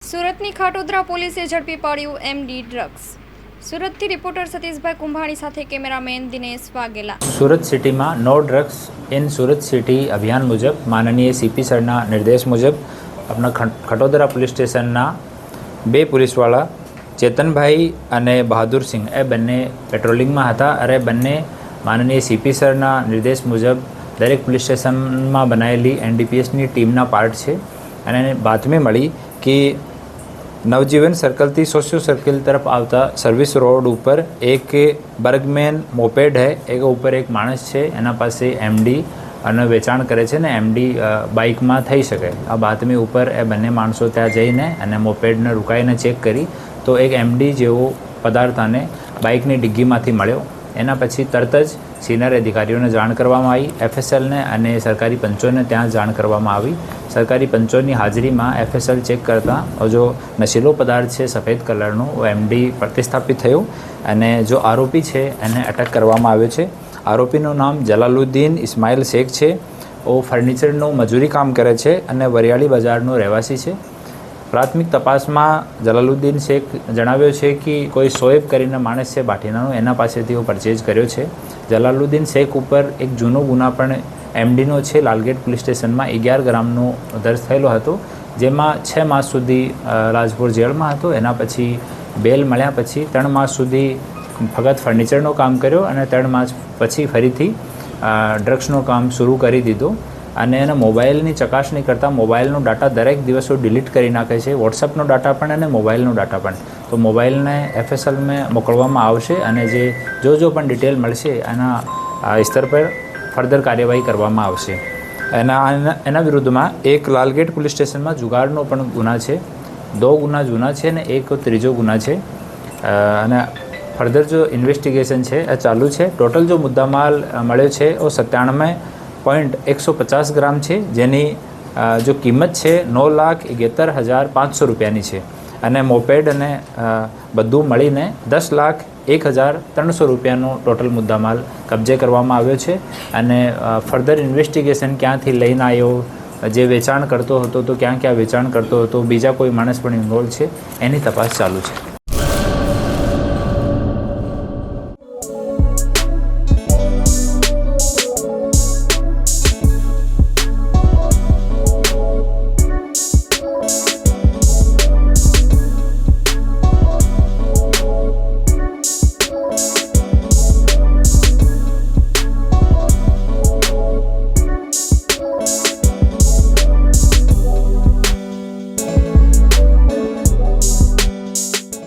સુરતની ખાટોદરા પોલીસે ઝડપી પાડ્યું એમડી ડ્રગ્સ। સુરતથી રિપોર્ટર સતીશભાઈ કુંભાણી સાથે કેમેરામેન દિનેશ વાઘેલા। સુરત સિટીમાં no drugs in Surat city અભિયાન મુજબ માનનીય સીપી સરના નિર્દેશ મુજબ આપણા ખટોદરા પોલીસ સ્ટેશનના બે પોલીસવાળા ચેતનભાઈ અને બહાદુરસિંહ એ બંને પેટ્રોલિંગમાં હતા અને બંને માનનીય સીપી સરના નિર્દેશ મુજબ દરેક પોલીસ સ્ટેશનમાં બનાવેલી એનડીપીએસની ટીમના પાર્ટ છે અને બાતમી મળી કે નવજીવન સર્કલથી સોશિયો સર્કલ તરફ આવતા સર્વિસ રોડ ઉપર એક બર્ગમેન મોપેડ હે એક ઉપર એક માણસ છે એના પાસે એમડી અને વેચાણ કરે છે ને એમડી બાઇકમાં થઈ શકે। આ બાતમી ઉપર એ બંને માણસો ત્યાં જઈને અને મોપેડને રોકાઈને ચેક કરી તો એક એમડી જેવો પદાર્થ આને બાઇકની ડિગ્ગીમાંથી મળ્યો। એના પછી તરત જ સિનિયર અધિકારીઓને જાણ કરવામાં આવી, એફએસએલને અને સરકારી પંચોને ત્યાં જાણ કરવામાં આવી। સરકારી પંચોની હાજરીમાં એફએસએલ ચેક કરતાં જો નશીલો પદાર્થ છે સફેદ કલરનો એમડી પ્રતિસ્થાપિત થયો અને જો આરોપી છે એને અટક કરવામાં આવ્યો છે। આરોપીનું નામ જલાલુદ્દીન ઇસ્માઇલ શેખ છે। ઓ ફર્નિચરનું મજૂરી કામ કરે છે અને વરિયાળી બજારનો રહેવાસી છે। પ્રાથમિક તપાસમાં જલાલુદ્દીન શેખ જણાવ્યો છે કે કોઈ શોએબ કરીને માણસ છે બાટીનાનો એના પાસેથી પરચેઝ કર્યો છે। જલાલુદ્દીન શેખ ઉપર એક જૂનો ગુના પણ એમડીનો છે લાલગેટ પોલીસ સ્ટેશનમાં 11 ગ્રામનો દર્જ થયેલો હતો, જેમાં 6 માસ સુધી રાજપુર જેલમાં હતો। એના પછી બેલ મળ્યા પછી 3 માસ સુધી ફક્ત ફર્નિચરનો કામ કર્યો અને 3 માસ પછી ફરીથી ડ્રગ્સનું કામ શરૂ કરી દીધું અને એના મોબાઈલની ચકાસણી કરતાં મોબાઈલનો ડાટા દરેક દિવસો ડિલીટ કરી નાખે છે, વોટ્સઅપનો ડાટા પણ અને મોબાઈલનો ડાટા પણ। તો મોબાઈલને એફએસએલમાં મોકલવામાં આવશે અને જે જો પણ ડિટેલ મળશે એના સ્તર પર ફર્ધર કાર્યવાહી કરવામાં આવશે। એના વિરુદ્ધમાં એક લાલગેટ પોલીસ સ્ટેશનમાં જુગારનો પણ ગુના છે, 2 ગુના જૂના છે અને એક ત્રીજો ગુના છે અને ફર્ધર જો ઇન્વેસ્ટિગેશન છે એ ચાલુ છે। ટોટલ જો મુદ્દામાલ મળ્યો છે એ 97.150 ગ્રામ છે, જેની જો કિંમત છે 9,71,500 રૂપિયાની છે અને મોપેડ અને બધું મળીને 10,01,300 રૂપિયાનો ટોટલ મુદ્દામાલ કબજે કરવામાં આવ્યો છે અને ફર્ધર ઇન્વેસ્ટિગેશન ક્યાંથી લઈને આવ્યો, જે વેચાણ કરતો હતો તો ક્યાં વેચાણ કરતો હતો, બીજા કોઈ માણસ પણ ઇન્વોલ્વ છે એની તપાસ ચાલુ છે।